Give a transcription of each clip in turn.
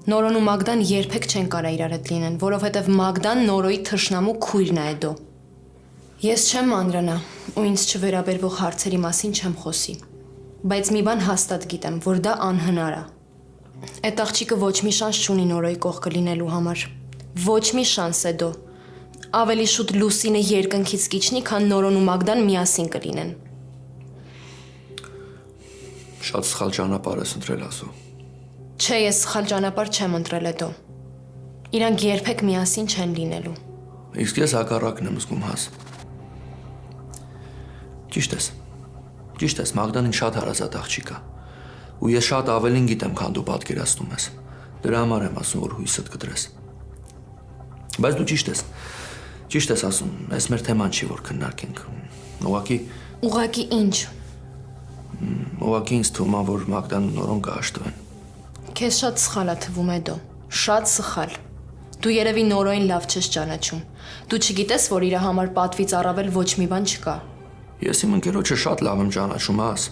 Նորոն ու Մագդան երբեք չեն կարա իրար հետ լինեն, որովհետև Մագդան Նորոյի թշնամու քույրն է Էդո։ Ես չեմ մանրանա ու ինձ չվերաբերվող հարցերի մասին չեմ խոսի, բայց մի բան հաստատ գիտեմ, որ դա անհնար է։ Այդ աղջիկը ոչ մի շանս չունի Նորոյի կողքը լինելու համար։ Ոչ մի շանս Էդո։ Ավելի շուտ Լուսինը երկնքից կիջնի, քան Նորոն ու Մագդան միասին կլինեն։ Շատ սխալ ճանապարհ ես ընտրել ասու։ Չէ, ես սխալ ճանապարհ չեմ ընտրել Էդո։ Իրանք երբեք միասին չեն լինելու։ Իսկ ես հակառակն եմ զգում հաս։ Ճիշտ ես, Մագդան ինձ շատ հարազատ աղջիկ է։ Ու ես շատ ավելին գիտեմ, քան դու պատկերացնում ես։ Դրա համար եմ ասում, որ հույսդ կդրես։ Բայց դու ճիշտ ես ասում, այս մեր թեման չի, որ քննարկենք։ Ուղղակի ինչ։ Ուղղակի ինձ թվում է, որ Մագդան ու Նորոն կհաշտվեն։ Քեզ շատ սխալ է թվում Էդո, շատ սխալ։ Դու երևի Նորոյին լավ չես ճանաչում։ Դու չգիտես, որ իր համար պատվից առավել ոչ մի բան չկա։ Ես իմ ընկերոջը շատ լավ եմ ճանաչում, աս։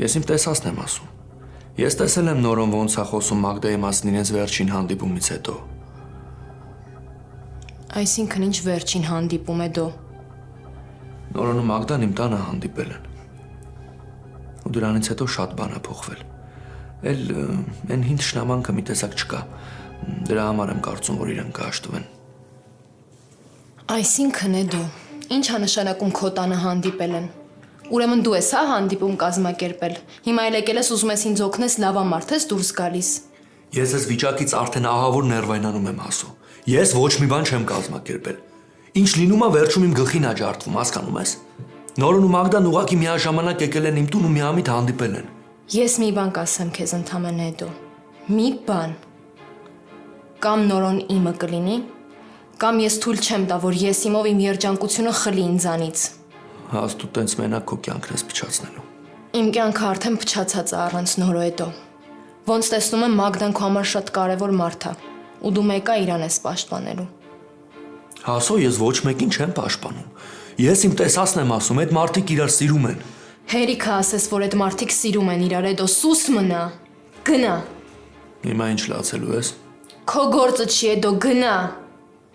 Ես իմ տեսածն եմ ասում։ Ես տեսել եմ Նորոն ոնց է խոսում Մագդայի մասին իրենց վերջին հանդիպումից հետո։ Այսինքն ինչ վերջին հանդիպում Էդո։ Նորոն ու Մագդան իմ տանը հանդիպել են։ Ու դրանից հետո շատ բան է փոխվել։ Այն հին թշնամանքը մի տեսակ չկա։ Դրա համար եմ կարծում, որ իրենք կհաշտվեն։ Այսինքն Էդո, ինչ է նշանակում քո տանը հանդիպել են։ Ուրեմն դու ես հա հանդիպում կազմակերպել։ Հիմա էլ եկել ես ուզում ես ինձ օգնես լավամարդ ես դուրս գալիս։ Ես այս վիճակից արդեն ահավոր ներվայնանում եմ ասու։ Ես ոչ մի բան չեմ կազմակերպել։ Ինչ լինում է վերջում իմ գլխին ա ջարդվում, հասկանում ես։ Նորոն ու Մագդան ուղղակի միաժամանակ եկել են իմ տուն ու միամիտ հանդիպել են։ Ես մի բան կասեմ քեզ ընդամենը Էդո։ Մի բան։ Կամ Նորոն իմը կլինի, կամ ես թույլ չեմ տա, որ ես իմով իմ երջանկությունը խլի ինձանից։ Հաս դու տենց մենակ քո կյանքն ես փչացնելու։ Իմ կյանքը արդեն փչացած է առանց Նորո Էդո։ Ոնց տեսնում եմ Մագդան քո համար շատ կարևոր մարդ է, ու դու մեկա իրան ես պաշտպանելու։ Հասո ես ոչ մեկին չեմ պաշտպանում։ Ես իմ տեսածն եմ ասում, այդ մարդիկ իրար սիրում են։ Հերիքը ասես, որ այդ մարդիկ սիրում են իրար Էդո, սուս մնա։ Գնա։ Հիմա ինչ լացելու ես։ Քո գործը չի Էդո, գնա։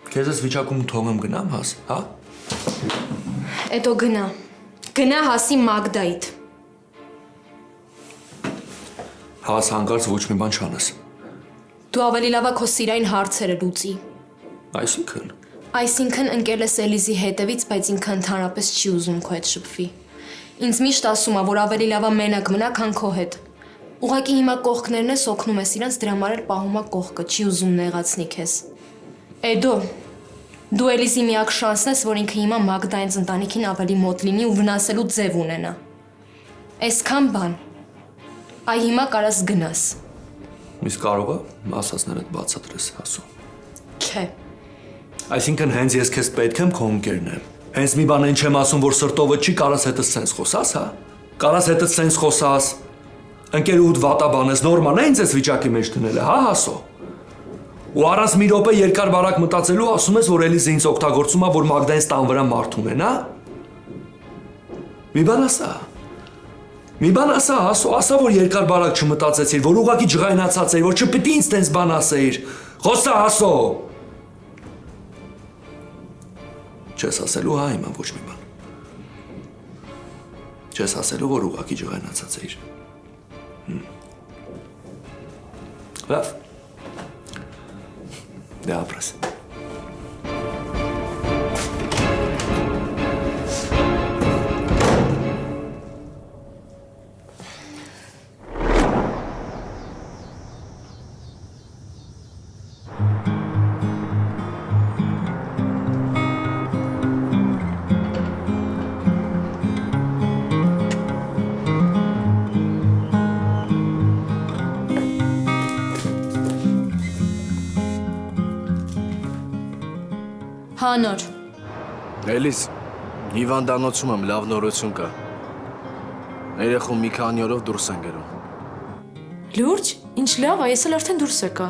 Քեզ ես վիճակում թողեմ գնամ հաս, հա։ Էդո գնա։ Գնա հասի Մագդայիդ։ Հաս հանկարծ ոչ մի բան չանես։ Դու ավելի լավ է քո սիրային հարցերը լուծի։ Այսինքն ընկել ես Էլիզի հետևից, բայց ինքը ընդհանրապես չի ուզում քո հետ շփվի։ Ինձ միշտ ասում է, որ ավելի լավ է մենակ մնա, քան քո հետ։ Ուղղակի հիմա կողքներն ես օգնում ես իրանց, դրա համար էլ պահում է կողքը, չի ուզում նեղացնի քեզ։ Էդո, դու Էլիզի միակ շանսն ես, որ ինքը հիմա Մագդայից ընտանիքին ավելի մոտ լինի ու վնասելու ձև ունենա։ Այսքան բան։ Այ հիմա կարաս գնաս։ Իսկ կարող է ասածներդ բացատրես ասու։ Չէ։ Այսինքն հենց ես քեզ պետք եմ քո ընկերն եմ։ Հենց մի բան չեմ ասում, որ սրտովը չի կարաս հետս սենց խոսաս, հա։ Կարաս հետս սենց խոսաս։ Ընկերուդ վատաբանես, նորմալ է ինձ այս վիճակի մեջ դնելը, հա հասո։ Ու առանց մի րոպե երկար բարակ մտածելու ասում ես, որ Էլիզը ինձ օգտագործում է, որ Մագդայից տան վրա մարդ ունեն, հա։ Մի բան ասա։ Մի բան ասա, ասա, որ երկար բարակ չմտածեցիր, որ ուղղակի ջղայնացած էիր, որ չպիտի ինձ տենց բան ասեիր։ Խոսա, ասո։ Չես ասելու, հա, հիմա ոչ մի բան։ Չես ասելու, որ ուղղակի ջղայնացած էիր։ Լավ։ Դե ապրես։ Հա նոր։ Էլիս, հիվանդանոցում եմ, լավ նորություն կա։ Երեխուն մի քանի օրով դուրս են գերում։ Լուրջ, ինչ լավ է, ես էլ արդեն դուրս եկա։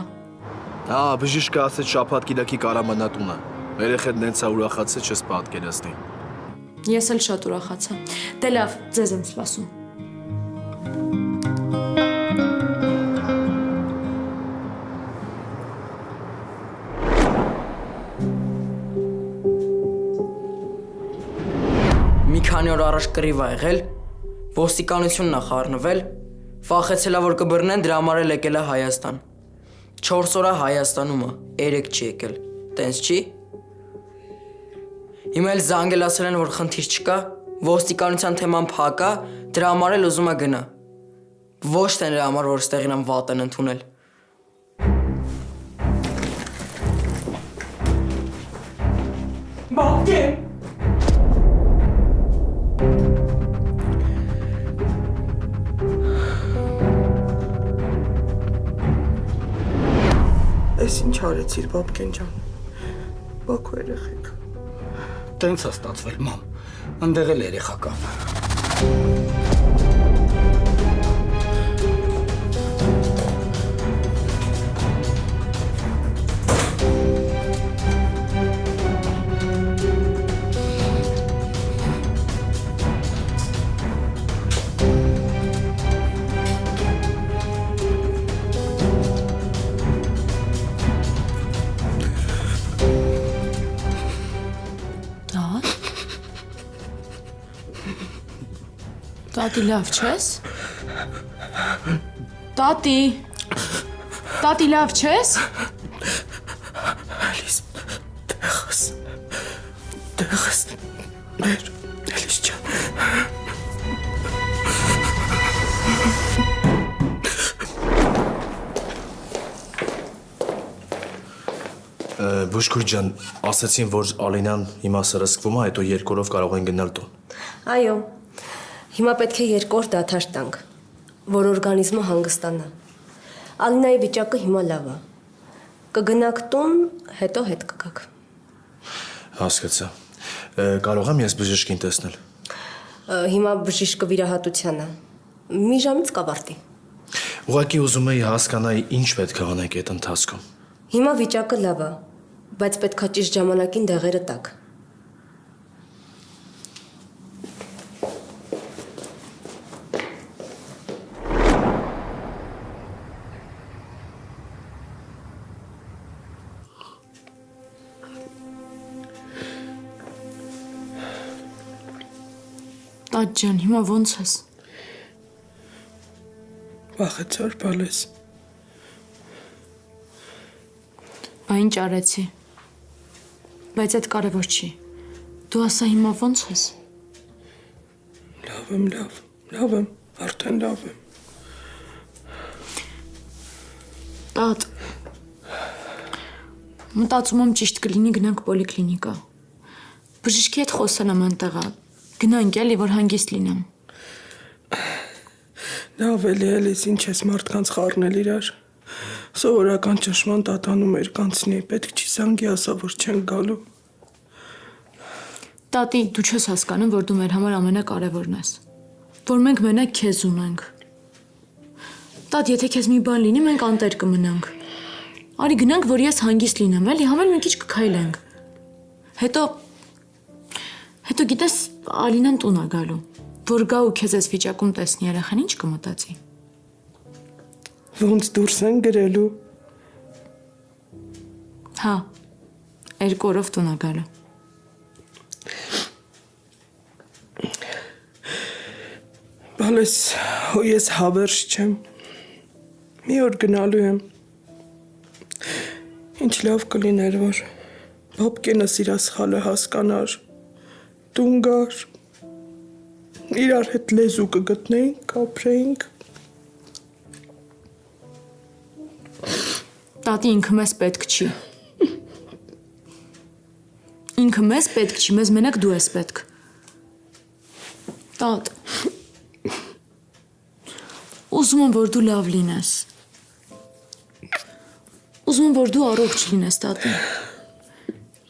Հա, բժիշկը ասեց շաբաթ կիլակի կարա մնա տունը։ Երեխեն նենց է ուրախացել, չես պատկերացնի։ Ես էլ շատ ուրախացա։ Դե լավ, ձեզ եմ սպասում։ քանի օր առաջ կռիվ ա եղել, ոստիկանությունն ա խառնվել, վախեցել ա որ կբռնեն, դրա համար էլ եկել ա Հայաստան։ 4 օր ա Հայաստանում ա, 3 չի եկել։ Տենց չի։ Հիմա էլ զանգել ասել են որ խնդիր չկա, ոստիկանության թեման փակ ա, դրա համար էլ ուզում ա գնա։ Ոչ թե նրա համար որ ստեղին ամ վատ են ընդունել։ Բաբկեն։ Էս ինչ արեցիր, Բաբկեն ջան։ Բաքու երեխեք։ Տենց է ստացվել, մամ։ Ընդեղ էլ երեխա կա։ Տատի լավ չես։ Տատի։ Տատի լավ չես։ Ալիս, տեղս, մեր, Ալիս ջան։ Բուժքույր ջան, ասացին, որ Ալինան հիմա սրսկվում է, հետո 2 օրով կարող են գնալ տուն։ Այո, հիմա պետք է 2 օր դադար տանք, որ օրգանիզմը հանգստանա։ Ալինայի վիճակը հիմա լավ է։ Կգնաք տուն, հետո հետ կգաք։ Հասկացա։ Կարող եմ ես բժիշկին տեսնել։ Հիմա բժիշկը վիրահատության է։ Մի ժամից կավարտի։ Ուղղակի ուզում էի հասկանալ ինչ պետք է անենք այդ ընթացքում։ Հիմա վիճակը լավ է, բայց պետք է ճիշտ ժամանակին դեղերը տաք։ Տատ ջան, հիմա ոնց ես։ Վախեցար, բալես։ Բա ինչ արեցի։ Բայց այդ կարևոր չի։ Դու ասա հիմա ոնց ես։ Լավ եմ, արդեն լավ եմ։ Տատ։ Մտածում եմ ճիշտ կլինի գնանք պոլիկլինիկա։ Բժիշկի հետ խոսել եմ այնտեղը։ Գնանք էլի, որ հանգիստ լինեմ։ Լավ էլիս ինչ ես մարդկանց խառնել իրար։ Սովորական ճշմարտ տատանում էր կանցնի, պետք չի զանգի ասա, որ չեն գալու։ Տատի, դու չես հասկանում, որ դու մեր համար ամենակարևորն ես։ Որ մենք մենակ քեզ ունենք։ Տատ, եթե քեզ մի բան լինի, մենք անտեր կմնանք։ Արի գնանք, որ ես հանգիստ լինեմ, էլի, համել մի քիչ կքայլենք։ Հետո գիտես, Ալինան տուն է գալու, որ գա ու քեզ այս վիճակում տեսնի երեխան ինչ կմտածի։ Ոնց դուրս են գրելու։ Հա, 2 օրով տուն է գալու։ Բալես, հո ես հավերժ չեմ։ Մի օր գնալու եմ։ Ինչ լավ կլիներ, որ Բաբկենս իր սխալը հասկանար։ Տուն գար, իրար հետ լեզու կգտնեինք, կապրեինք։ Տատի ինքը մեզ պետք չի։ Ինքը մեզ պետք չի, մեզ մենակ դու ես պետք։ Տատ։ Ուզում եմ, որ դու լավ լինես։ Ուզում եմ, որ դու առողջ լինես, տատի։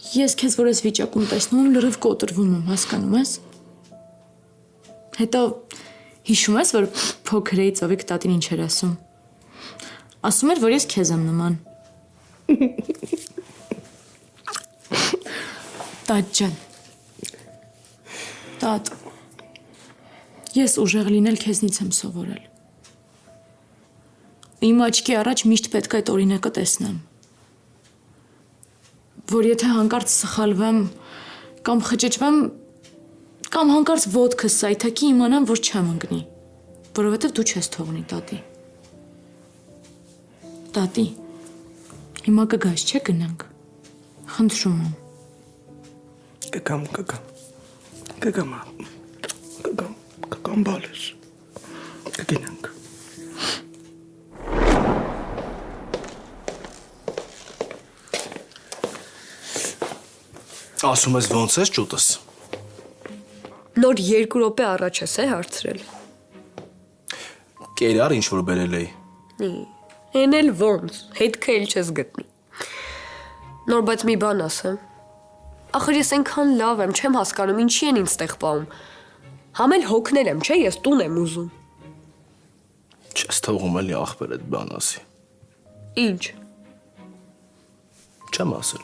Ես քեզ որ ես վիճակում տեսնում եմ, լրիվ կոտրվում եմ, հասկանում ես։ Հետո հիշում ես, որ փոքր էի ծովիկ տատին ինչ էր ասում։ Ասում էր, որ ես քեզ եմ նման։ Տատ ջան։ Տատ։ Ես ուժեղ լինել քեզնից եմ սովորել։ Իմ աչքի առաջ միշտ պետք է այդ օրինակը տեսնեմ։ Որ եթե հանկարծ սխալվեմ կամ խճճվեմ, Կամ հանկարծ ոդքս սայթակի իմանամ, որ չեմ ընկնի, որովհետև դու չես թողնի, տատի։ Տատի, հիմա կգաս, չէ՞ գնանք։ Խնդրում եմ։ Կգամ բալես, կգինենք։ Ասում ես ոնց ես ճուտս։ Նոր 2 րոպե առաջ ես հարցրել։ Կերար ինչ որ բերել էի։ Էն էլ ոնց, հետքը էլ չես գտնի։ Նոր բայց մի բան ասեմ։ Ախր ես այնքան լավ եմ, չեմ հասկանում ինչի են ինձ տեղ պահում։ Համ էլ հոգնել եմ, չէ, ես տուն եմ ուզում։ Չես թողում էլի ախպեր այդ բան ասի։ Ինչ։ Չեմ ասել։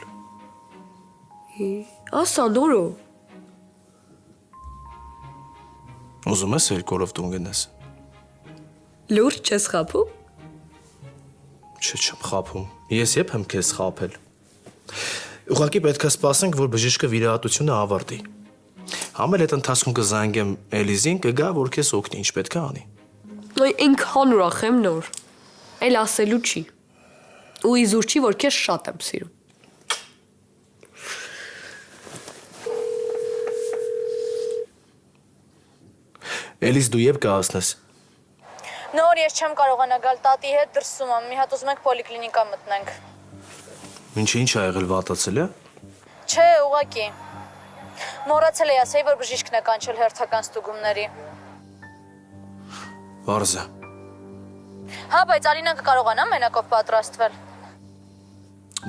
Ասա նորո։ Ուզում ես 2 օրով տուն գնաս։ Լուրջ չես խափում։ Չէ, չեմ խափում։ Ես երբ եմ քեզ խափել։ Ուղղակի պետք է սպասենք, որ բժիշկը վիրահատությունը ավարտի։ Համ էլ այդ ընթացքում կզանգեմ Էլիզին, կգա, որ քեզ օգնի, ինչ պետք է անի։ Այ այնքան ուրախ եմ նոր։ Էլ ասելու չի։ Ու իզուր չի, որ քեզ շատ եմ սիրում։ Էլիզ դու երբ կհասնես։ Նոր ես չեմ կարողանա գալ տատի հետ դրսում եմ, մի հատ ուզում ենք պոլիկլինիկա մտնենք։ Ինչ ա եղել, վատացել է։ Չէ, ուղղակի։ Մոռացել էի ասեի, որ բժիշկն է կանչել հերթական ստուգումների։ Վարզ է։ Հա, բայց Ալինան կկարողանա մենակով պատրաստվել։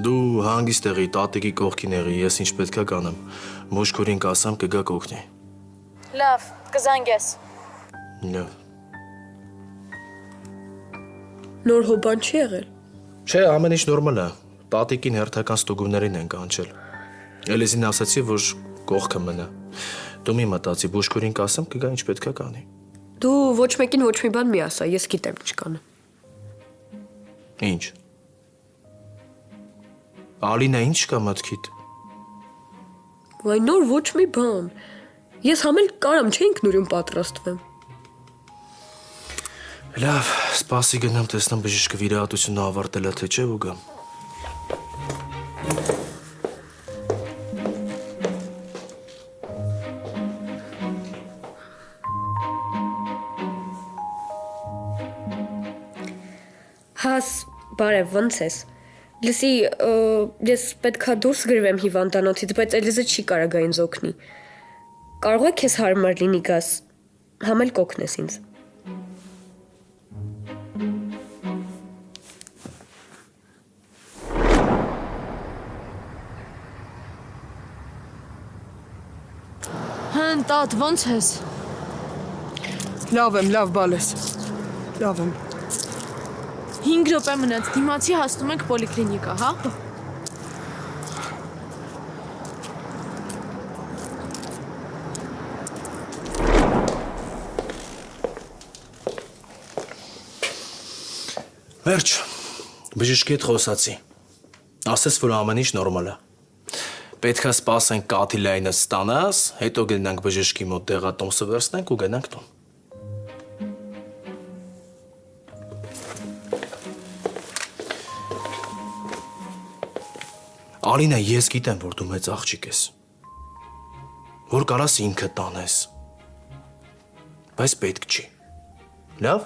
Դու հանգիստ եղի, տատիկի կողքին եղի, ես ինչ պետք է կանեմ։ Մոշկորին կասամ, կգա կօգնի։ Լավ, կզանգես։ Լավ։ Նոր հոբան չի եղել։ Չէ, ամեն ինչ նորմալ է։ Տատիկին հերթական ստուգումներին են կանչել։ Էլիզին ասացի, որ կողքը մնա։ Դու մի մտածի, բուժքորին կասեմ, կգա ինչ պետք է կանի։ Դու ոչ մեկին ոչ մի բան մի ասա, ես գիտեմ ինչ կանեմ։ Ինչ։ Ալինա ինչ կա մտքիդ։ Վայ նոր ոչ մի բան։ Ես համ էլ կարամ, չէ ինքնուրույն պատրաստվեմ։ Լավ, սպասի գնամ տեսնեմ բժիշկը վիրահատությունը ավարտել է թե չէ ու գամ։ Հաս, բարև, ոնց ես։ Լսի, ես պետքա դուրս գրվեմ հիվանդանոցից, բայց Էլիզը չի կարող գա ինձ օգնի։ Կարող է քեզ հարմար լինի գաս, համ էլ կօգնես ինձ։ Հեն, տատ, ոնց ես։ Լավ եմ, լավ բալես։ Լավ եմ։ 5 րոպե մնաց, դիմացի հասնում ենք պոլիկլինիկա, հա։ Վերջ, բժիշկի հետ խոսացի։ Ասես, որ ամեն ինչ նորմալ է։ Պետք է սպասենք կաթիլայինը ստանաս, հետո գնանք բժշկի մոտ դեղատոմսը վերցնենք ու գնանք տուն։ Ալինա, ես գիտեմ, որ դու մեծ աղջիկ ես։ Որ կարաս ինքը տանես։ Բայց պետք չի։ Լավ։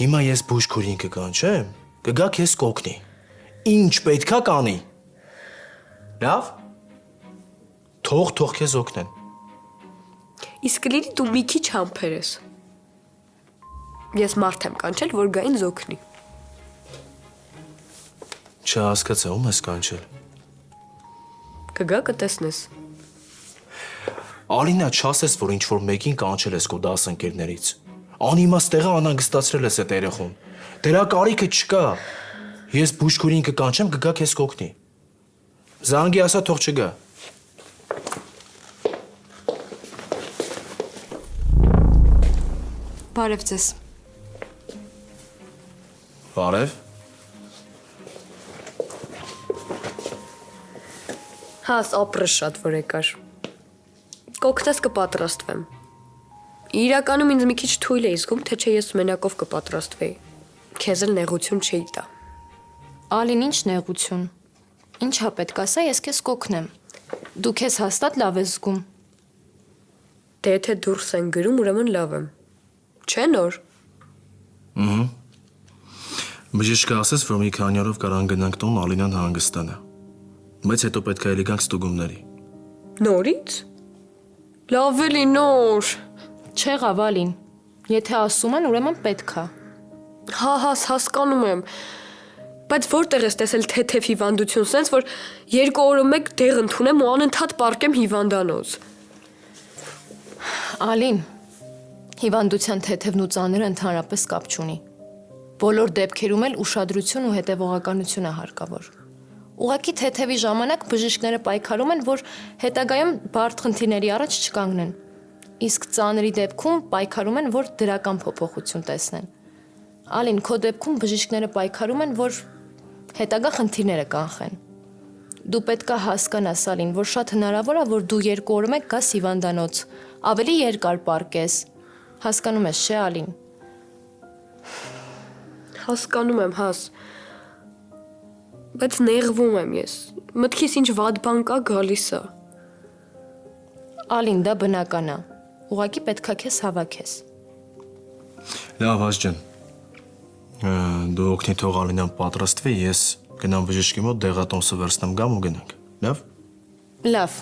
Հիմա ես բուժքորին կկանչեմ, կգա քեզ կօգնի։ Ինչ պետքա կանի։ Լավ։ Թող քեզ օգնեն։ Իսկ լիրի դու մի քիչ համբեր ես։ Ես մարդ եմ կանչել, որ գա ինձ օգնի։ Չհասկացա, ում ես կանչել։ Կգա կտեսնես։ Ալինա, չասես, որ ինչ-որ մեկին կանչել ես քո դասընկերներից։ Անիմաստ տեղը անհանգստացրել ես այդ երեխուն։ Դրա կարիքը չկա։ Ես բուժքորին կկանչեմ, կգա քեզ կօգնի։ Զանգի ասա, թող չգա։ Բարև ձեզ։ Բարև։ Հաս ապրը շատ որ եկար։ Կօգնես կպատրաստվեմ։ Իրականում ինձ մի քիչ թույլ է զգում, թե չէ ես մենակով կպատրաստվեի։ Քեզ էլ նեղություն չի տա։ Ալին, ինչ նեղություն։ Ինչա պետք ասա, ես քեզ կօգնեմ։ Դու քեզ հաստատ լավ ես զգում։ Դե եթե դուրս են գրում, ուրեմն լավ եմ։ Չէ՞ նոր։ Բժիշկը ասես, որ մի քանի օրով կարան գնանք տուն Ալինան հանգստանա։ Բայց հետո պետք է էլի գանք ստուգումների։ Նորից։ Լավ էլի նոր։ Չեղավ Ալին։ Եթե ասում են, ուրեմն պետք է։ Հա, հասկանում եմ։ Բայց որտեղ ես տեսել թեթև հիվանդություն, սենց որ 2 օրը մեկ դեղ ընդունեմ ու անընդհատ պարկեմ հիվանդանոց։ Ալին, հիվանդության թեթևն ու ծանրը ընդհանրապես կապ չունի։ Բոլոր դեպքերում էլ ուշադրություն ու հետևողականություն է հարկավոր։ Ուղղակի թեթևի ժամանակ բժիշկները պայքարում են, որ հետագայում բարդ խնդիրների առաջ չկանգնեն։ Իսկ ծանրի դեպքում պայքարում են, որ դրական փոփոխություն տեսնեն։ Ալին, քո դեպքում բժիշկները պայքարում են, որ հետագա խնդիրները կանխեն։ Դու պետք է հասկանաս, Ալին, որ շատ հնարավոր է, որ դու 2 օրը մեկ գաս հիվանդանոց, ավելի երկար պարկես։ Հասկանում ես, չէ, Ալին։ Հասկանում եմ, բայց նեղվում եմ ես։ Մտքիս ինչ վատ բան կա գալիս է։ Ալին, դա բնական է։ Ուղղակի պետք է քեզ հավաքես։ Լավ, Ասջան։ Դու օգնի թող Ալինան պատրաստվի, ես գնամ բժշկի մոտ դեղատոմսը վերցնեմ գամ ու գնանք։ Լավ։ Լավ։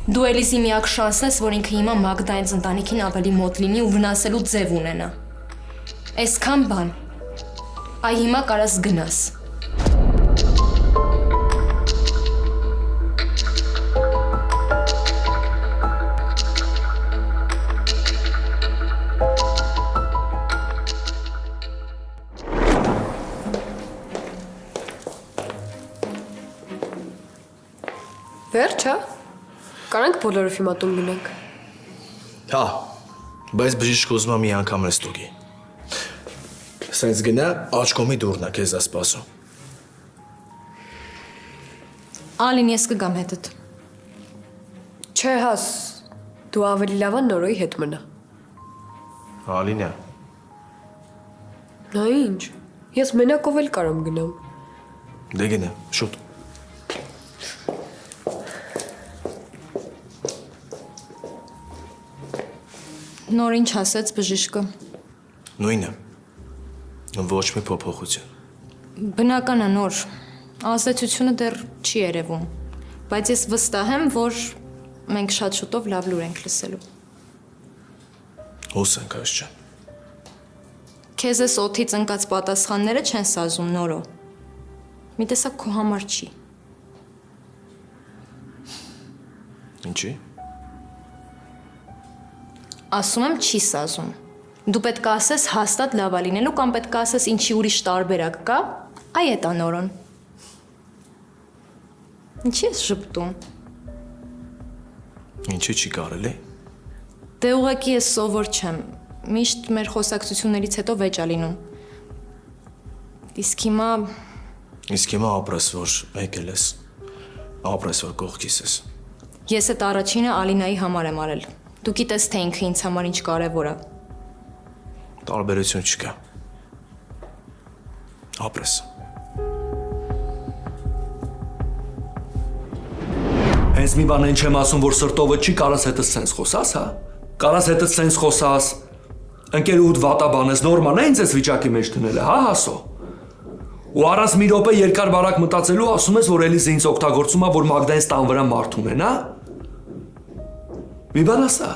Դու Էլիզի միակ շանսն ես, որ ինքը հիմա Մագդայից ընտանիքին ավելի մոտ լինի ու վնասելու ձև ունենա։ Այսքան բան։ Այ հիմա կարաս գնաս։ Վերջ, հա։ Կարանք բոլորով հիմա տուն գնանք։ Հա, բայց բժիշկը ուզում է մի անգամ էլ ստուգի։ Սենց գնա, աչքոմի դուրն է քեզ է սպասում։ Ալին, ես կգամ հետդ։ Չէ, հաս, դու ավելի լավ ես Նորոյի հետ մնա։ Ալինա։ Նա ինչ, ես մենակով էլ կարամ գնամ։ Դե գնա, շուտ։ Նոր ինչ ասեց բժիշկը։ Նույնը։ Ոչ մի փոփոխություն։ Բնական է, Նոր։ Ազդեցությունը դեռ չի երևում, բայց ես վստահ եմ, որ մենք շատ շուտով լավ լուր ենք լսելու։ Հուսանք, Ասջան։ Քեզ էս օդից ընկած պատասխանները չեն սազում, Նորո։ Մի տեսակ քո համար չի։ Ինչի։ Ասում եմ չի սազում։ Դու պետք է ասես հաստատ լավ է լինելու կամ պետք է ասես ինչի ուրիշ տարբերակ կա, այ էտա Նորոն։ Ինչի ես ժպտում։ Ինչի չի կարելի։ Դե ուղղակի ես սովոր չեմ։ Միշտ մեր խոսակցություններից հետո վեճ է լինում։ Իսկ հիմա ապրես, որ եկել ես։ Ապրես, որ կողքիս ես։ Ես այդ առաջինը Ալինայի համար եմ արել։ Դու գիտես, թե ինքը ինձ համար ինչ կարևոր է։ Տարբերություն չկա։ Ապրես։ Հենց մի բան են չեմ ասում, որ սրտովը չի կարաս հետս սենց խոսաս, հա։ Կարաս հետս սենց խոսաս։ Ընկերուդ վատաբանես, նորմալ է ինձ ես վիճակի մեջ դնելը, հա, հասո։ Ու առանց մի րոպե երկար բարակ մտածելու ասում ես, որ Էլիզը ինձ օգտագործում է, որ Մագդայից տան վրա մարդ ունեն, հա։ Մի բան ասա։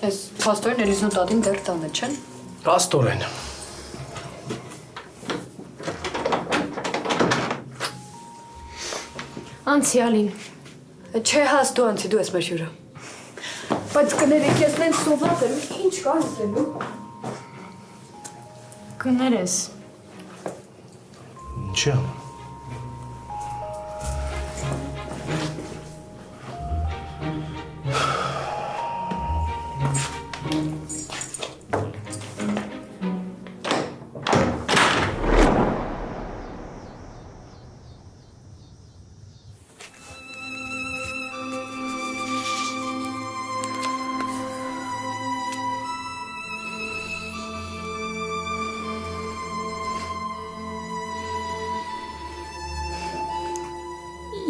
Այս փաստորեն Էլիզոն տատին դեռ տանը չեն։ Պաստորեն։ Անցյալին։ Չէ, հաս դու անցի դու ես մեր հյուրը։ Բայց կներեք, ես նենց սոված եմ, ինչ կա ասելու։ Կներես։ Ինչա։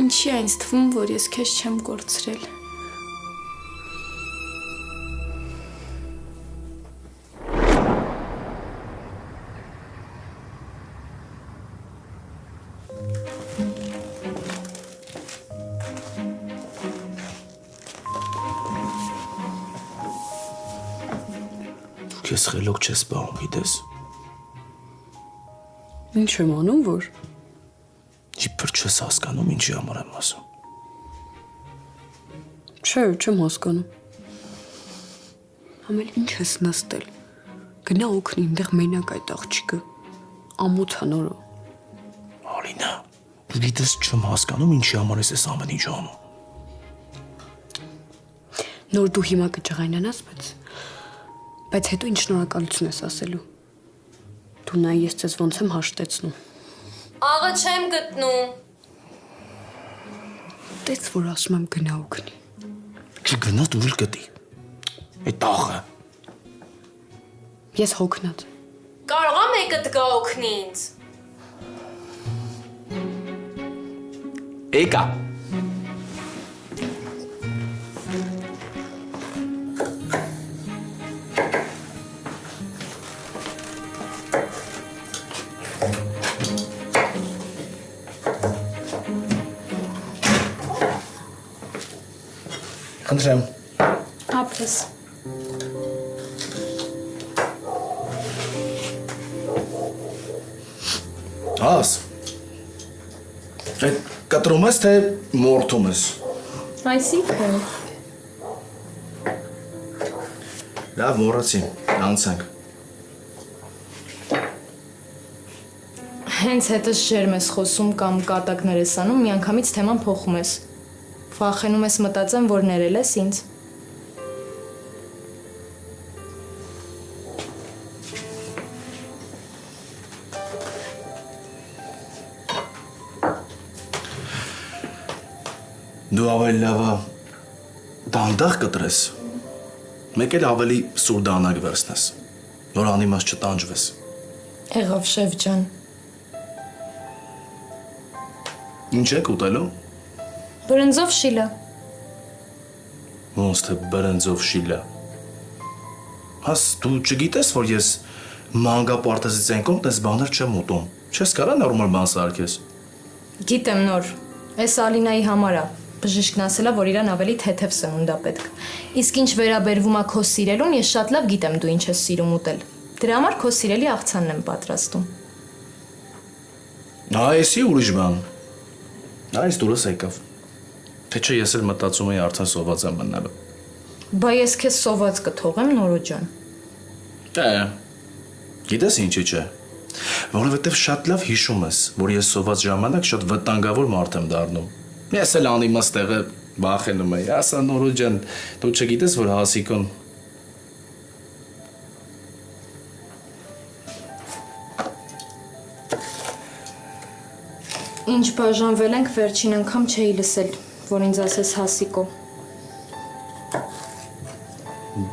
Ինչի է ինձ թվում, որ ես քեզ չեմ կորցրել։ Դու քեզ խելոք չես բաղում, գիտես։ Ինչ եմ անում, որ։ Իբր չես հասկանում ինչի համար եմ ասում։ Չէ, չեմ հասկանում։ Ամել ինչ ես նստել։ Գնա օգնի, այնտեղ մենակ այդ աղջիկը։ Ամոթ անորը։ Ալինա, դու գիտես չեմ հասկանում ինչի համար ես այս ամեն ինչ անում։ Նոր դու հիմա կճղայնանաս, բայց հետո ինչ շնորհակալություն ես ասելու։ Դու նայ ես ձեզ ոնց եմ հաշտեցնում։ Աղը չեմ գտնում։ Տես որ ասում եմ գնա օգնի։ Չգնաս դու էլ գտի։ Այդ աղը։ Ես հոգնած։ Կարող ա մեկը տգա օգնի ինձ։ Եկա։ Խնդրեմ։ Ապրես։ Աս։ Այդ կտրում ես, թե մորթում ես։ Այսինքն Լավ, մոռացի, անցանք։ Հենց հետս ջերմ ես խոսում կամ կատակներ ես անում, միանգամից թեման փոխում ես։ Վախենում ես մտածեմ, որ ներել ես ինձ։ Դու ավելի լավը դանդաղ կտրես, մեկ էլ ավելի սուր դանակ վերցնես, որ անիմաց չտանջվես։ Եղավ շեֆ ջան։ Ինչ եք ուտելու։ Բրնձով շիլը։ Ոնց թե բրնձով շիլը։ Հաս դու չգիտես, որ ես մանգապարտեզից ենքով տես բաներ չեմ ուտում։ Չես կարա նորմալ բան սարքես։ Գիտեմ նոր։ Էս Ալինայի համար է։ Բժիշկն ասել է, որ իրան ավելի թեթև սնունդ է պետք։ Իսկ ինչ վերաբերվում է քո սիրելուն, ես շատ լավ գիտեմ դու ինչ ես սիրում ուտել։ Դրա համար քո սիրելի աղցանն եմ պատրաստում։ Այսի ուրիշ բան։ Այս դուրս եկավ։ Թե չէ ես էլ մտածում եի արդեն սոված եմ մնալու։ Բա ես քեզ սոված կթողեմ նորո ջան։ Գիտես ինչի՞ չէ։ Որովհետև շատ լավ հիշում ես, որ ես սոված ժամանակ շատ վտանգավոր մարդ եմ դառնում։ Ես էլ անիմաց տեղը վախենում եի, ասա Նորո ջան, դու չգիտես, որ Հասիկոն Ինչ բաժանվել ենք, վերջին անգամ չէի լսել, որ ինձ ասես Հասիկո։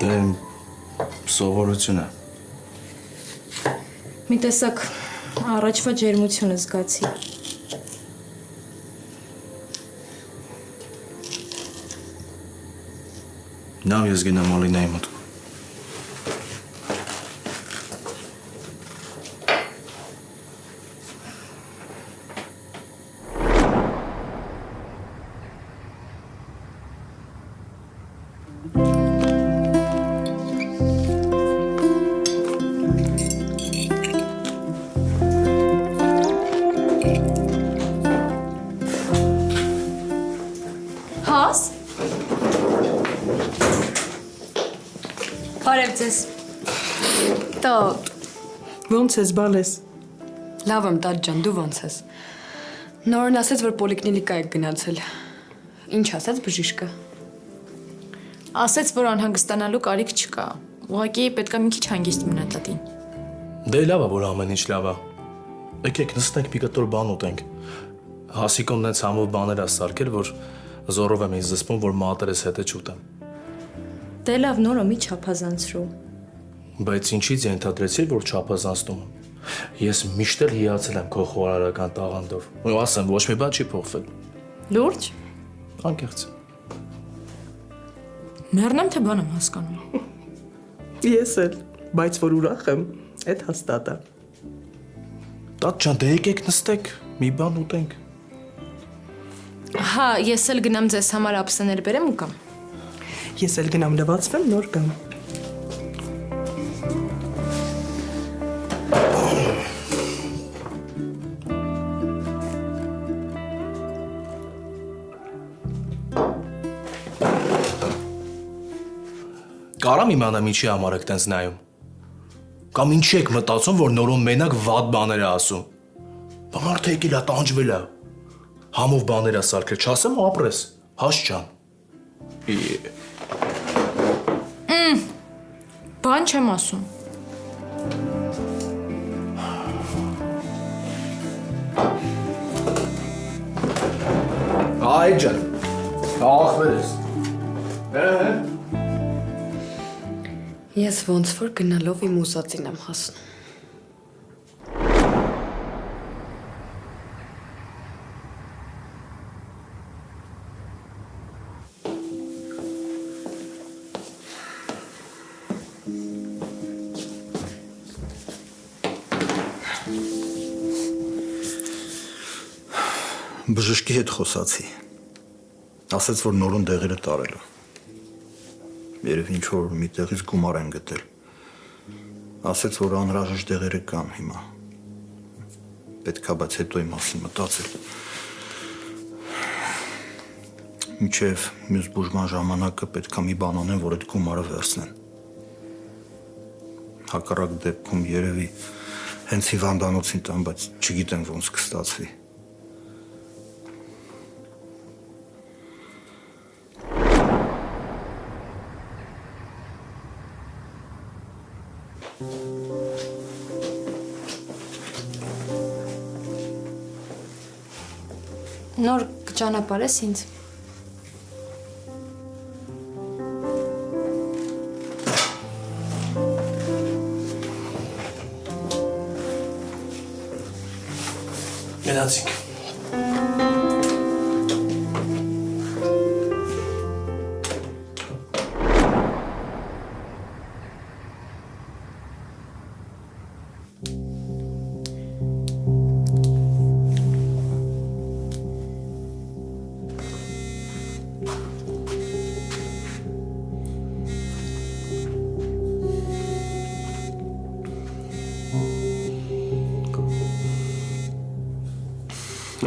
դե սովորություն է։ Մի տեսակ առաջվա ջերմությունը զգացի։ Նավ ես գնամ Ալինայի մոտ։ Հաս։ Բարև ձեզ։ Տատ, Ոնց ես բալես։ լավ եմ տատ ջան, դու ոնց ես։ Նորն ասեց, որ պոլիկլինիկա եք գնացել։ Ինչ ասաց բժիշկը։ Ասեց, որ անհանգստանալու կարիք չկա։ Ուղղակի պետքա մի քիչ հանգիստ մնա տատին։ Դե լավ է, որ ամեն ինչ լավ է։ Եկեք նստենք մի կտոր բան ուտենք։ Հասիկոն նենց համով բաներ է սարքել, որ զորով եմ ինձ զսպում, որ մատերս հետը չուտեմ։ Դե լավ, Նորո մի չափազանցրու։ Բայց ինչից ենթադրեցի, որ չափազանցնում եմ։ Ես միշտ էլ հիացել եմ քո խորարարական տաղանդով։ Ու ասեմ, ոչ մի բան չի փոխվել։ Լուրջ։ Անկեղծ։ Մեռնեմ թե բան եմ հասկանում։ Ես էլ, բայց որ ուրախ եմ, այդ հաստատ է։ Տատ ջան, դե եկեք նստեք, մի բան ուտենք։ Հա, ես էլ գնամ ձեզ համար ափսեներ բերեմ ու կամ։ Ես էլ գնամ լվացվեմ, նոր գամ։ Կարամ իմանամ ինչի համար եք տենց նայում։ Կամ ինչի եք մտածում, որ Նորոն մենակ վատ բաներ է ասում։ Բա մարդը եկել է տանջվել է։ Համով բաներ է սարքել, չասեմ ապրես, Հաս ջան։ Բան չեմ ասում։ Այ ջան։ Ախվեր ես։ Ես ոնց որ գնալով իմ ուզածին եմ հասնում։ Բժշկի հետ խոսացի։ Ասաց, որ Նորոն դեղերը տարել է։ Երևի ինչ որ մի տեղից գումար են գտել։ Ասաց, որ անհրաժեշտ դեղերը կան հիմա։ Պետքա բայց հետո իմ մասին մտածել։ Մինչև մյուս բուժման ժամանակը պետքա մի բան անեն, որ այդ գումարը վերցնեն։ Հակառակ դեպքում երևի հենց հիվանդանոցին տան, բայց չգիտեմ ոնց կստացվի։ Նոր կճանապարհես ինձ։ Գնացինք։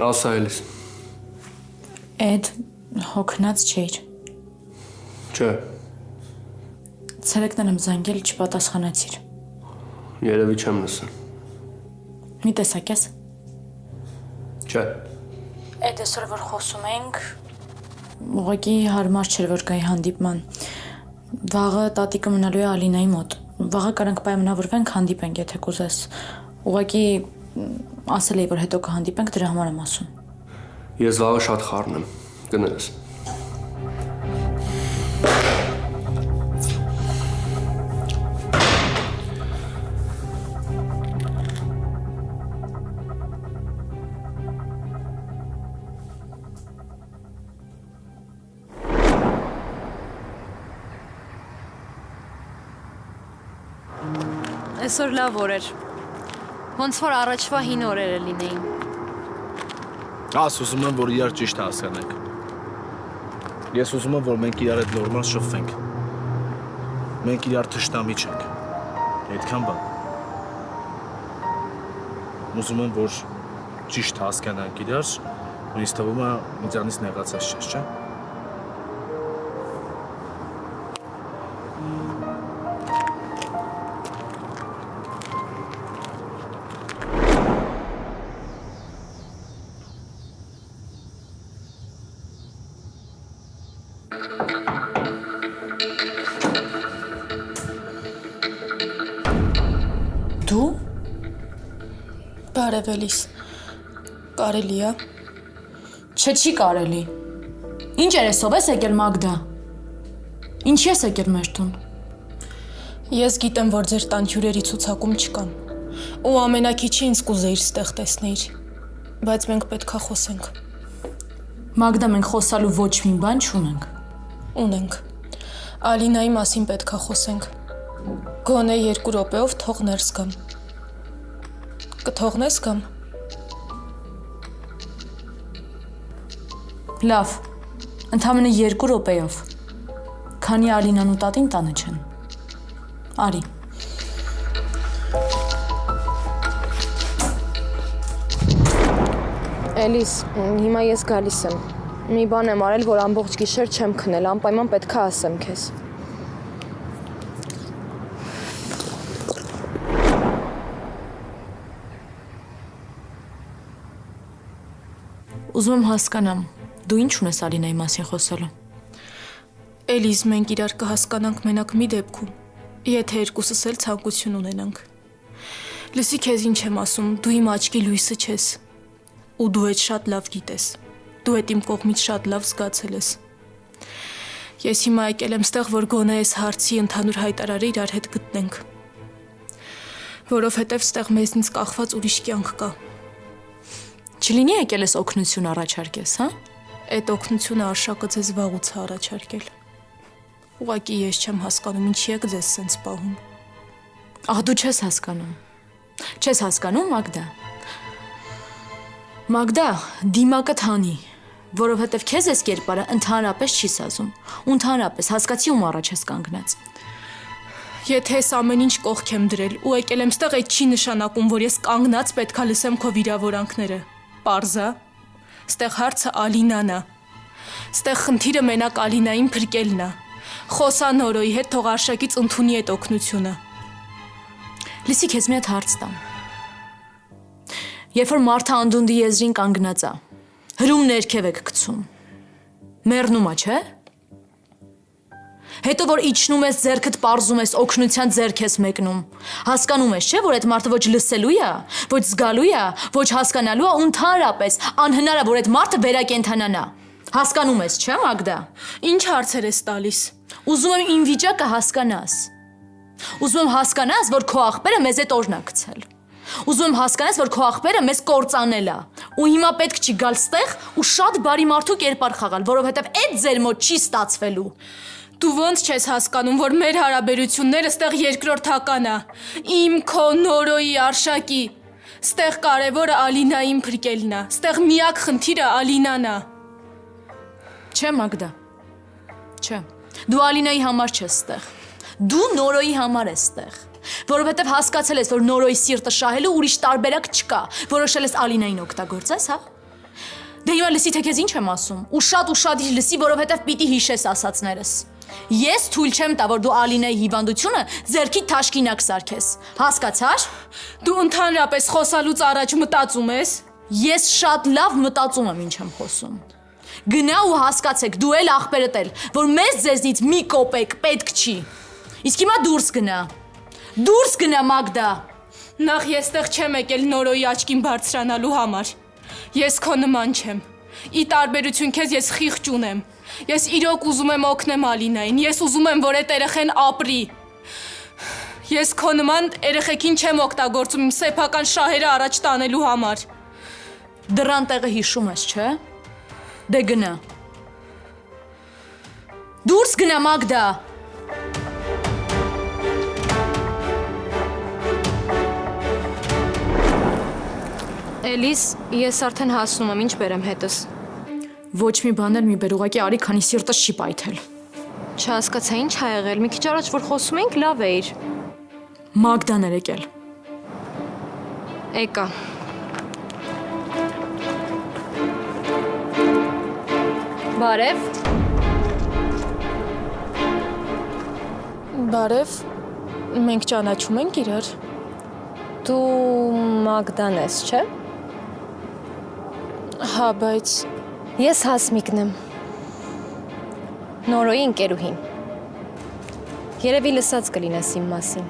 Ասա Էլիս։ Էդ հոգնած չէր։ Չէ, Ցերեկներ եմ զանգել, չպատասխանեցիր։ երևի չեմ լսել։ Մի տեսակ ես։ Չէ։ Այդ այսօր որ խոսում ենք, ուղղակի հարմար չէր որ գայի հանդիպման։ Վաղը տատիկը մնալու է Ալինայի մոտ։ Վաղը կարանք պայմանավորվենք հանդիպենք, եթե կուզես։ Ուղղակի ասել էի, որ հետո կհանդիպենք, դրա համար եմ ասում։ Ես վաղը շատ խառն եմ։ Գնես։ Այսօր լավ օր էր։ Ոնց որ առաջվա հին օրերը լինեին։ Աս ուզում եմ, որ իրար ճիշտ հասկանենք։ Ես ուզում եմ, որ մենք իրար հետ նորմալ շփվենք։ Մենք իրար թշնամի չենք։ Այդքան բան։ Ուզում եմ, որ ճիշտ հասկանանք իրար, ու ինձ թվում է ինձանից նեղացած չես, չէ՞։ Դու Բարև Էլիս։ Կարելի է։ չի կարելի։ Ինչ երեսով ես եկել Մագդա։ Ինչ ես եկել մեր տուն։ Ես գիտեմ, որ ձեր տան հյուրերի ցուցակում չկան։ Ու ամենակիչը ինձ կուզեիր ստեղ տեսնեիր։ Բայց մենք պետքա խոսենք։ Մագդա, մենք խոսալու ոչ մի բան չունենք։ Ունենք։ Ալինայի մասին պետքա խոսենք։ Գոնե 2 րոպեով թող ներս գամ։ Կթողնես կամ։ Լավ, ընդամենը 2 րոպեով։ Քանի Ալինան ու տատին տանը չեն։ Արի։ Էլիս, հիմա ես գալիս եմ։ Մի բան եմ արել, որ ամբողջ գիշեր չեմ քնել, անպայման պետք է ասեմ քեզ։ Ուզում եմ հասկանամ, դու ինչ ունես Ալինայի մասին խոսելու։ Էլիս, մենք իրար կհասկանանք մենակ մի դեպքում, եթե երկուսս էլ ցանկություն ունենանք։ Լսի քեզ ինչ եմ ասում, դու իմ աչքի լույսը չես։ Ու դու այդ շատ լավ գիտես։ Դու այդ իմ կողմից շատ լավ զգացել ես։ Ես հիմա եկել եմ ստեղ, որ գոնե այս հարցի ընդհանուր հայտարարը իրար հետ գտնենք։ Որովհետև ստեղ մեզնից կախված ուրիշ կյանք կա։ Չլինի եկել ես օգնություն առաջարկես, հա։ Այդ օգնությունը արշակը ձեզ վաղուց է առաջարկել։ Ուղղակի ես չեմ հասկանում, ինչի եք ձեզ սենց պահում։ Ահա դու չես հասկանում։ Չես հասկանում, Մագդա։ Մագդա, դիմակը թանի, որովհետև քեզ այս կերպարը ընդհանրապես չի սազում։ Ու ընդհանրապես հասկացի ում առաջ ես կանգնած։ Եթե ես ամեն ինչ կողք եմ դրել ու եկել եմ ստեղ, այդ չի նշանակում, որ ես կանգնած պետքա լսեմ քո վիրավորանքները։ Պարզա։ Ստեղ հարցը Ալինան է։ Ստեղ խնդիրը մենակ Ալինային փրկելն է։ Խոսա Նորոյի հետ, թող արշակից ընդունի այդ օգնությունը։ Լսի քեզ մի հատ հարց տամ։ Երբ որ մարդը անդունդի եզրին կանգնած է, հրում ներքև եք գցում։ Մեռնում է, չէ՞։ Հետո որ իջնում ես ձեռքդ պարզում ես, օգնության ձեռք ես մեկնում։ Հասկանում ես, չէ՞, որ այդ մարդը ոչ լսելու է, ոչ զգալու է, ոչ հասկանալու է, ու ընդհանրապես անհնար է, որ այդ մարդը վերակենդանանա։ Հասկանում ես, չէ՞, Մագդա։ Ինչ հարցեր ես տալիս։ Ուզում եմ իմ վիճակը հասկանաս։ Ուզում եմ հասկանաս, որ քո աղբերը մեզ հետ օրնա գցել։ Ուզում եմ հասկանաս, որ քո աղբերը մեզ կործանել է։ Ու հիմա պետք չի գալ ստեղ ու շատ բարի մարդու կերպար խաղալ, որովհետև այդ ձեր մոտ չի ստացվելու։ Դու ոնց չես հասկանում, որ մեր հարաբերությունները ստեղ երկրորդական է։ Իմ քո Նորոյի արշակի։ Ստեղ կարևորը Ալինային փրկելն է։ Ստեղ միակ խնդիրը Ալինան է։ Չէ, Մագդա։ Չէ։ Դու Ալինայի համար չես ստեղ։ Դու Նորոյի համար ես ստեղ։ Որովհետև հասկացել ես, որ Նորոյի սիրտը շահելու ուրիշ տարբերակ չկա։ Որոշել ես Ալինային օգտագործես, հա։ Դե հիմա լսի թե քեզ ինչ եմ ասում։ Ու շատ լսի, որովհետև պիտի հիշես ասածներս։ Ես թույլ չեմ տա, որ դու Ալինեի հիվանդությունը ձերքիդ թաշկինակ սարքես։ Հասկացար։ Դու ընդհանրապես խոսալուց առաջ մտածում ես։ Ես շատ լավ մտածում եմ ինչ եմ խոսում։ Գնա ու հասկացեք, դու էլ ախպերդ էլ, որ մեզ ձեզնից մի կոպեկ պետք չի։ Իսկ հիմա դուրս գնա։ Դուրս գնա Մագդա։ Նախ ես տեղ չեմ եկել Նորոյի աչքին բարձրանալու համար։ Ես քո նման չեմ։ Ի տարբերություն քեզ ես խիղճ ունեմ։ Ես իրոք ուզում եմ օգնեմ Ալինային։ Ես ուզում եմ, որ այդ երեխեն ապրի։ Ես քո նման երեխեքին չեմ օգտագործում իմ սեփական շահերը առաջ տանելու համար։ Դրան տեղը հիշում ես, չէ՞։ Դե գնա։ Դուրս գնա Մագդա։ Էլիս, ես արդեն հասնում եմ, ինչ բերեմ հետս։ Ոչ մի բան էլ մի բեր, ուղղակի արի, քանի սիրտս չի պայթել։ Չհասկացա ինչ ա եղել, մի քիչ առաջ որ խոսում էինք, լավ էիր։ Մագդան էր եկել։ Եկա։ Բարև։ Բարև։ Մենք ճանաչում ենք իրար։ Դու Մագդան ես, չէ՞։ Հա, բայց Ես Հասմիկն եմ։ Նորոյի ընկերուհին։ Երևի լսած կլինես իմ մասին։